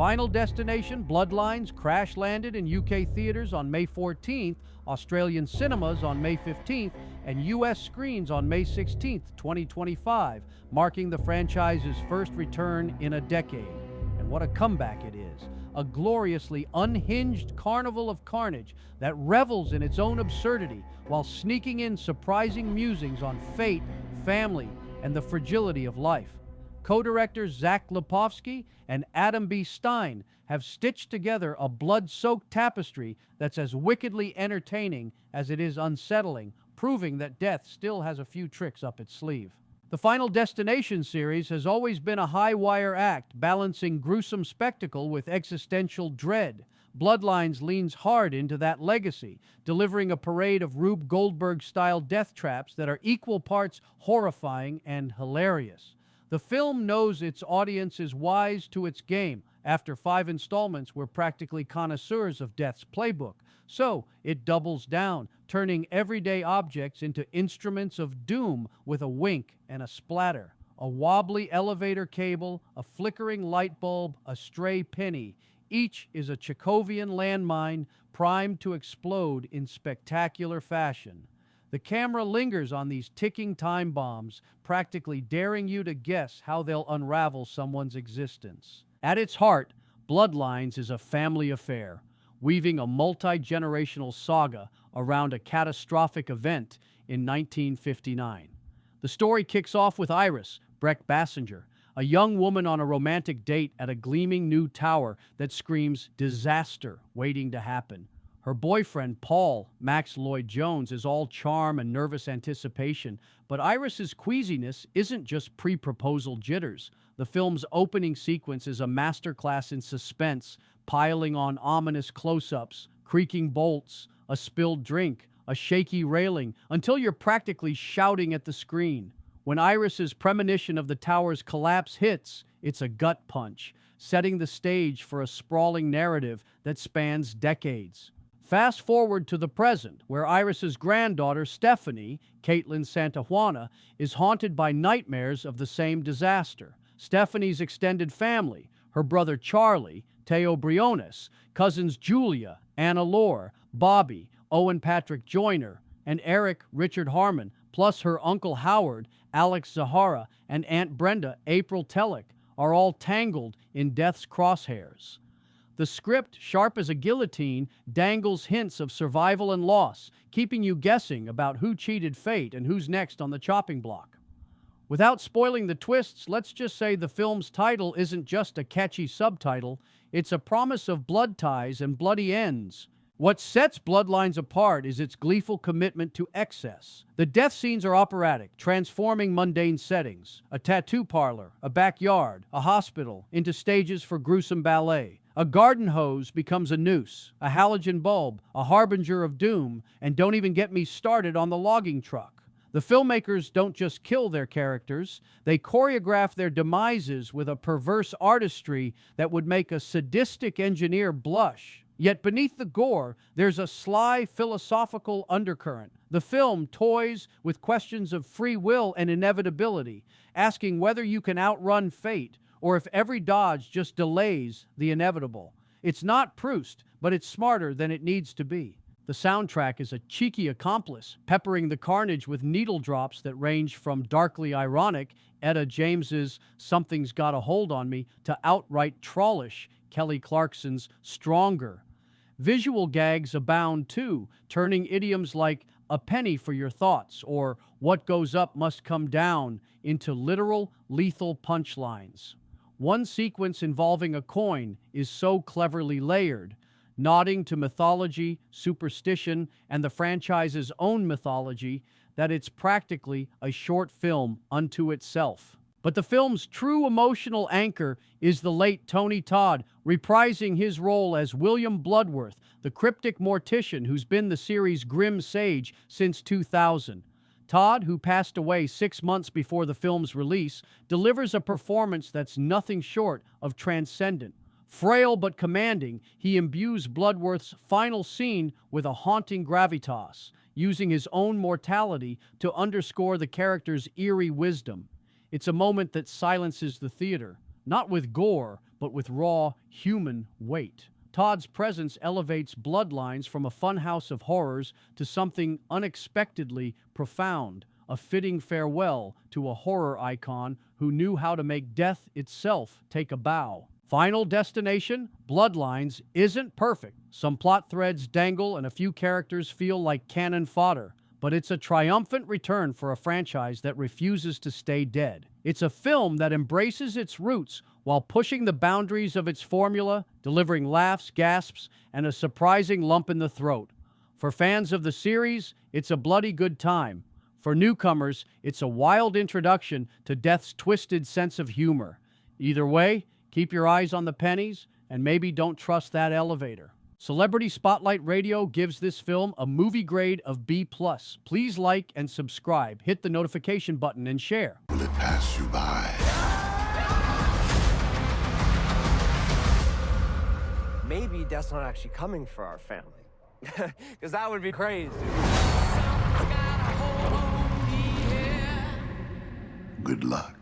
Final Destination, Bloodlines, crash-landed in UK theaters on May 14th, Australian cinemas on May 15th, and US screens on May 16th, 2025, marking the franchise's first return in a decade. And what a comeback it is. A gloriously unhinged carnival of carnage that revels in its own absurdity while sneaking in surprising musings on fate, family, and the fragility of life. Co-directors Zach Lipovsky and Adam B. Stein have stitched together a blood-soaked tapestry that's as wickedly entertaining as it is unsettling, proving that death still has a few tricks up its sleeve. The Final Destination series has always been a high-wire act, balancing gruesome spectacle with existential dread. Bloodlines leans hard into that legacy, delivering a parade of Rube Goldberg-style death traps that are equal parts horrifying and hilarious. The film knows its audience is wise to its game. After 5 installments, we're practically connoisseurs of death's playbook. So it doubles down, turning everyday objects into instruments of doom with a wink and a splatter. A wobbly elevator cable, a flickering light bulb, a stray penny. Each is a Chekhovian landmine primed to explode in spectacular fashion. The camera lingers on these ticking time bombs, practically daring you to guess how they'll unravel someone's existence. At its heart, Bloodlines is a family affair, weaving a multi-generational saga around a catastrophic event in 1959. The story kicks off with Iris, Breck Bassinger, a young woman on a romantic date at a gleaming new tower that screams disaster waiting to happen. Her boyfriend, Paul, Max Lloyd Jones, is all charm and nervous anticipation, but Iris's queasiness isn't just pre-proposal jitters. The film's opening sequence is a masterclass in suspense, piling on ominous close-ups, creaking bolts, a spilled drink, a shaky railing, until you're practically shouting at the screen. When Iris's premonition of the tower's collapse hits, it's a gut punch, setting the stage for a sprawling narrative that spans decades. Fast forward to the present, where Iris's granddaughter, Stephanie, Caitlin Santajuana, is haunted by nightmares of the same disaster. Stephanie's extended family, her brother Charlie, Teo Briones, cousins Julia, Anna Lore, Bobby, Owen Patrick Joyner, and Eric Richard Harmon, plus her uncle Howard, Alex Zahara, and Aunt Brenda, April Tellick, are all tangled in death's crosshairs. The script, sharp as a guillotine, dangles hints of survival and loss, keeping you guessing about who cheated fate and who's next on the chopping block. Without spoiling the twists, let's just say the film's title isn't just a catchy subtitle, it's a promise of blood ties and bloody ends. What sets Bloodlines apart is its gleeful commitment to excess. The death scenes are operatic, transforming mundane settings. A tattoo parlor, a backyard, a hospital, into stages for gruesome ballet. A garden hose becomes a noose, a halogen bulb, a harbinger of doom, and don't even get me started on the logging truck. The filmmakers don't just kill their characters, they choreograph their demises with a perverse artistry that would make a sadistic engineer blush. Yet beneath the gore, there's a sly philosophical undercurrent. The film toys with questions of free will and inevitability, asking whether you can outrun fate or if every dodge just delays the inevitable. It's not Proust, but it's smarter than it needs to be. The soundtrack is a cheeky accomplice, peppering the carnage with needle drops that range from darkly ironic Etta James's Something's Got a Hold on Me to outright trollish Kelly Clarkson's Stronger. Visual gags abound too, turning idioms like a penny for your thoughts or what goes up must come down into literal, lethal punchlines. One sequence involving a coin is so cleverly layered, nodding to mythology, superstition, and the franchise's own mythology, that it's practically a short film unto itself. But the film's true emotional anchor is the late Tony Todd, reprising his role as William Bludworth, the cryptic mortician who's been the series' grim sage since 2000. Todd, who passed away 6 months before the film's release, delivers a performance that's nothing short of transcendent. Frail but commanding, he imbues Bludworth's final scene with a haunting gravitas, using his own mortality to underscore the character's eerie wisdom. It's a moment that silences the theater, not with gore, but with raw human weight. Todd's presence elevates Bloodlines from a funhouse of horrors to something unexpectedly profound, a fitting farewell to a horror icon who knew how to make death itself take a bow. Final destination, Bloodlines, isn't perfect. Some plot threads dangle and a few characters feel like cannon fodder, but it's a triumphant return for a franchise that refuses to stay dead. It's a film that embraces its roots while pushing the boundaries of its formula, delivering laughs, gasps, and a surprising lump in the throat. For fans of the series, it's a bloody good time. For newcomers, it's a wild introduction to death's twisted sense of humor. Either way, keep your eyes on the pennies, and maybe don't trust that elevator. Celebrity Spotlight Radio gives this film a movie grade of B+. Please like and subscribe, hit the notification button, and share. Will it pass you by? Maybe death's not actually coming for our family. Because that would be crazy. Good luck.